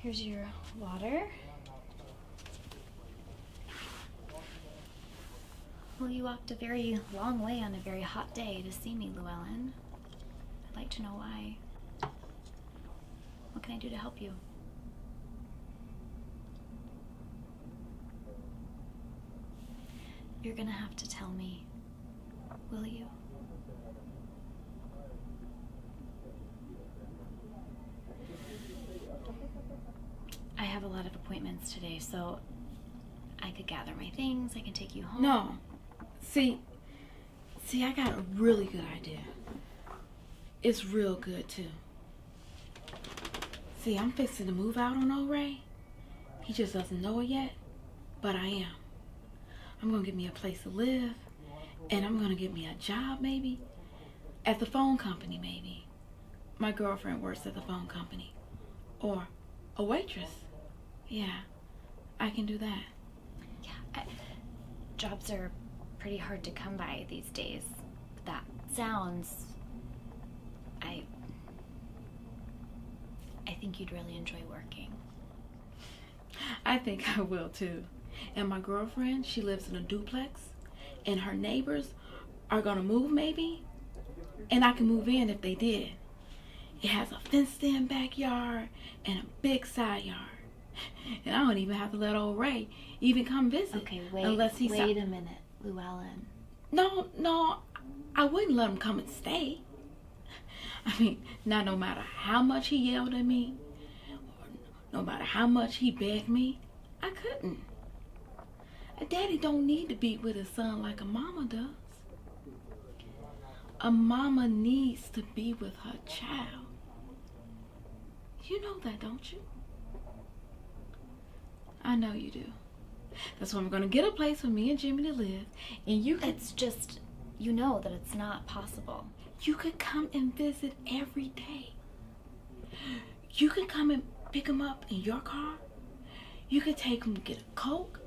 Here's your water. Well, you walked a very long way on a very hot day to see me, Llewellyn. I'd like to know why. What can I do to help you? You're gonna have to tell me, will you? I have a lot of appointments today, so I could gather my things, I can take you home. No. See, I got a really good idea. It's real good, too. See, I'm fixing to move out on old Ray. He just doesn't know it yet, but I am. I'm going to get me a place to live, and I'm going to get me a job, maybe, at the phone company, maybe. My girlfriend works at the phone company. Or a waitress. Yeah, I can do that. Yeah, jobs are pretty hard to come by these days. That sounds... I think you'd really enjoy working. I think I will too. And my girlfriend, she lives in a duplex, and her neighbors are gonna move maybe, and I can move in if they did. It has a fenced-in backyard and a big side yard. And I don't even have to let old Ray even come visit. Okay, wait a minute, Llewellyn. No, I wouldn't let him come and stay. I mean, not no matter how much he yelled at me, or no matter how much he begged me, I couldn't. A daddy don't need to be with his son like a mama does. A mama needs to be with her child. You know that, don't you? I know you do. That's why I'm gonna get a place for me and Jimmy to live, and you can... It's just, you know that it's not possible. You could come and visit every day. You can come and pick him up in your car. You can take him to get a Coke.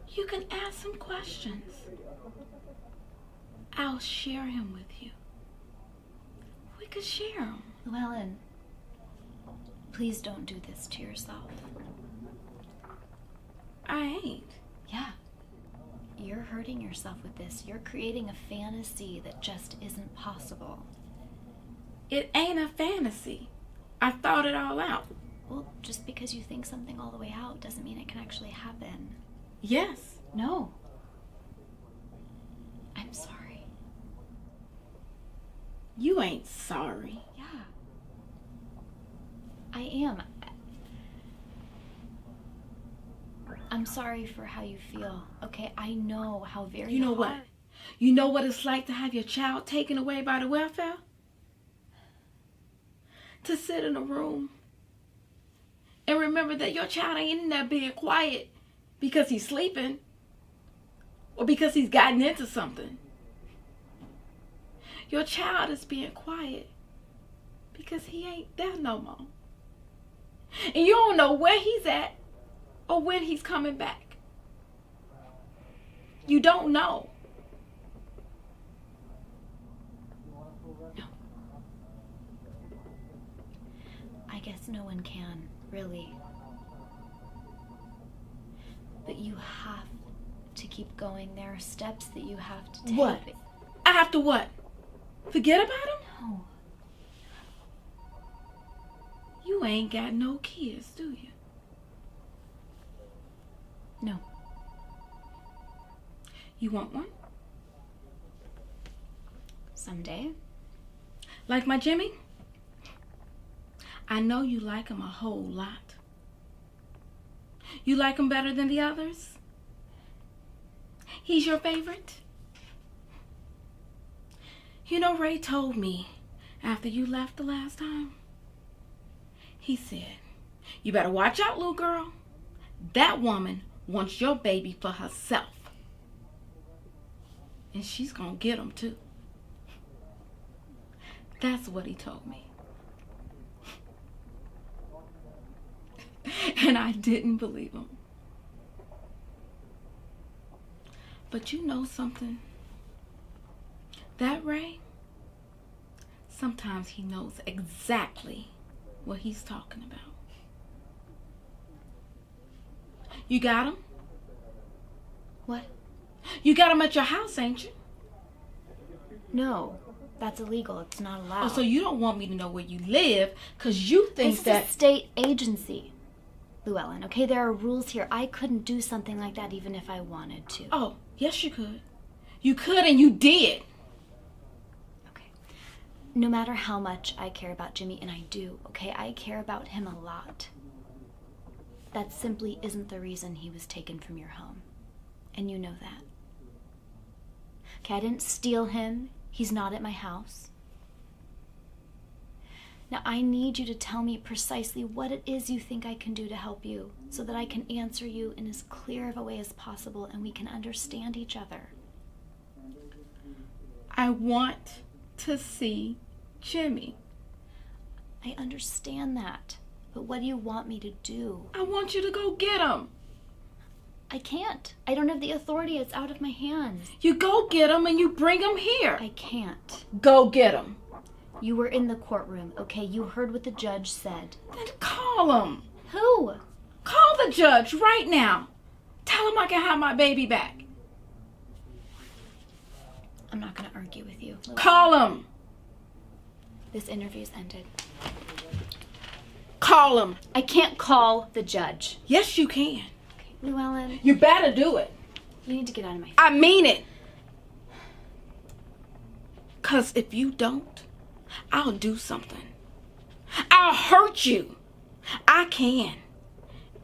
You can ask him questions. I'll share him with you. We could share him. Llewellyn, please don't do this to yourself. I ain't. Yeah. You're hurting yourself with this. You're creating a fantasy that just isn't possible. It ain't a fantasy. I thought it all out. Well, just because you think something all the way out doesn't mean it can actually happen. Yes. No. I'm sorry. You ain't sorry. Yeah. I am. I'm sorry for how you feel. Okay, I know how very You know hard... what? You know what it's like to have your child taken away by the welfare? To sit in a room and remember that your child ain't in there being quiet because he's sleeping or because he's gotten into something. Your child is being quiet because he ain't there no more. And you don't know where he's at or when he's coming back. You don't know. No. I guess no one can, really. But you have to keep going. There are steps that you have to take. What? I have to what? Forget about him? No. You ain't got no kids, do you? No. You want one? Someday. Like my Jimmy? I know you like him a whole lot. You like him better than the others? He's your favorite? You know, Ray told me after you left the last time, he said, you better watch out, little girl. That woman wants your baby for herself. And she's gonna get him too. That's what he told me. And I didn't believe him. But you know something? That Ray, Sometimes he knows exactly what he's talking about. You got him? What? You got him at your house, ain't you? No, that's illegal. It's not allowed. Oh, so you don't want me to know where you live because you think this that... is a state agency, Llewellyn, okay? There are rules here. I couldn't do something like that even if I wanted to. Oh, yes you could. You could and you did. Okay. No matter how much I care about Jimmy, and I do, okay? I care about him a lot. That simply isn't the reason he was taken from your home. And you know that. Okay, I didn't steal him. He's not at my house. Now, I need you to tell me precisely what it is you think I can do to help you so that I can answer you in as clear of a way as possible and we can understand each other. I want to see Jimmy. I understand that. But what do you want me to do? I want you to go get him. I can't. I don't have the authority. It's out of my hands. You go get him and you bring him here. I can't. Go get him. You were in the courtroom, okay? You heard what the judge said. Then call him. Who? Call the judge right now. Tell him I can have my baby back. I'm not going to argue with you. Call him. This interview's ended. Call him. I can't call the judge. Yes, you can. Okay, Llewellyn, You better do it. you need to get out of my face. I mean it. 'Cause if you don't, I'll do something. I'll hurt you. I can.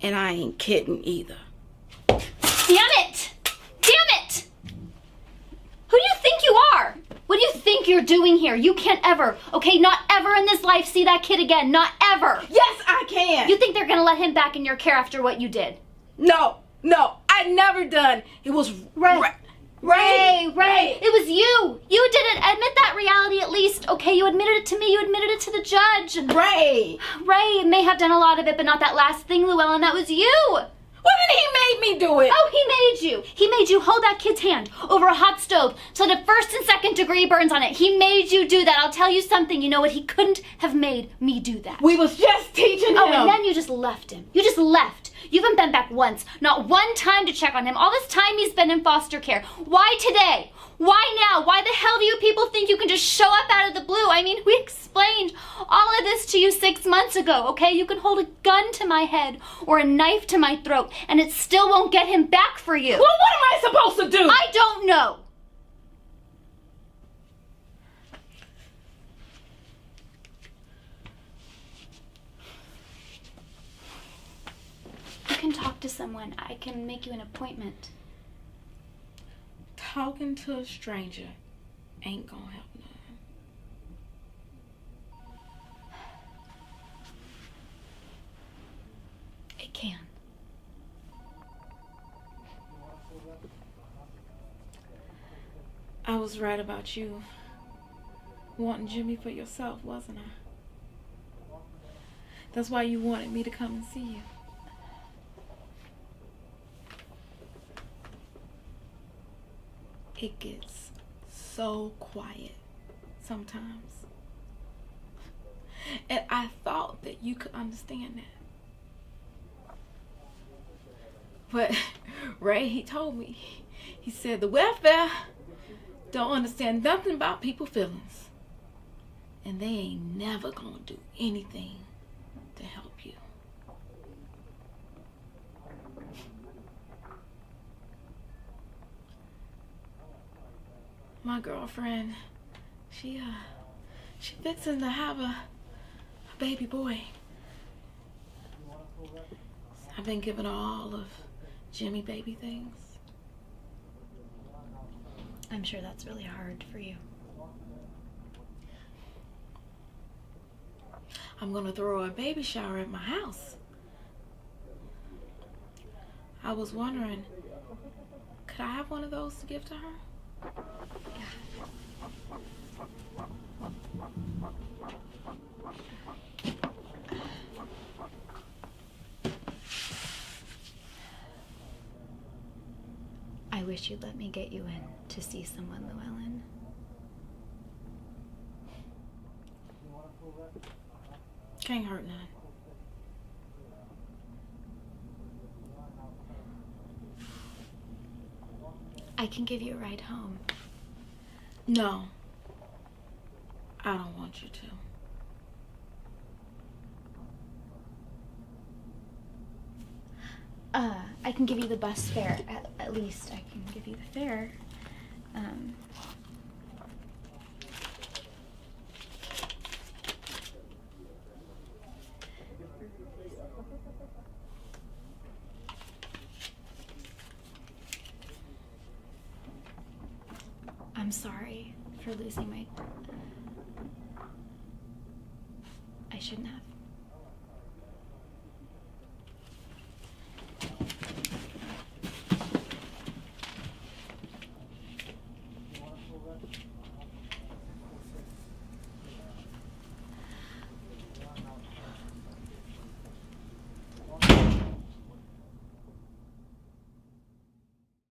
And I ain't kidding either. Damn it! Damn it! Who do you think you are? What do you think you're doing here? You can't ever, okay, not ever in this life see that kid again. Not ever. Yes, I can. You think they're gonna let him back in your care after what you did? No, I never done. It was Ray. Ray. It was you. You did it. Admit that reality at least. Okay, you admitted it to me. You admitted it to the judge. Ray may have done a lot of it, but not that last thing, Llewellyn. That was you. Well, then he made me do it. Oh, he made you. He made you hold that kid's hand over a hot stove so that first and second degree burns on it. He made you do that. I'll tell you something. You know what? He couldn't have made me do that. We was just teaching him. Oh, and then you just left him. You just left. You haven't been back once. Not one time to check on him. All this time he's been in foster care. Why today? Why now? Why the hell do you people think you can just show up out of the blue? I mean, we explained all of this to you 6 months ago, okay? You can hold a gun to my head or a knife to my throat, and it still won't get him back for you. Well, what am I supposed to do? I don't know. You can talk to someone. I can make you an appointment. Talking to a stranger ain't gonna help none. It can. I was right about you wanting Jimmy for yourself, wasn't I? That's why you wanted me to come and see you. It gets so quiet sometimes. And I thought that you could understand that. But Ray, he told me, he said the welfare don't understand nothing about people's feelings. And they ain't never gonna do anything to help you. My girlfriend, she fixing to have a baby boy. I've been giving her all of Jimmy baby things. I'm sure that's really hard for you. I'm gonna throw a baby shower at my house. I was wondering, could I have one of those to give to her? I wish you'd let me get you in to see someone, Llewellyn. Can't hurt none. I can give you a ride home. No. I don't want you to. I can give you the bus fare. At least I can give you the fare. I'm sorry for losing my... I shouldn't have.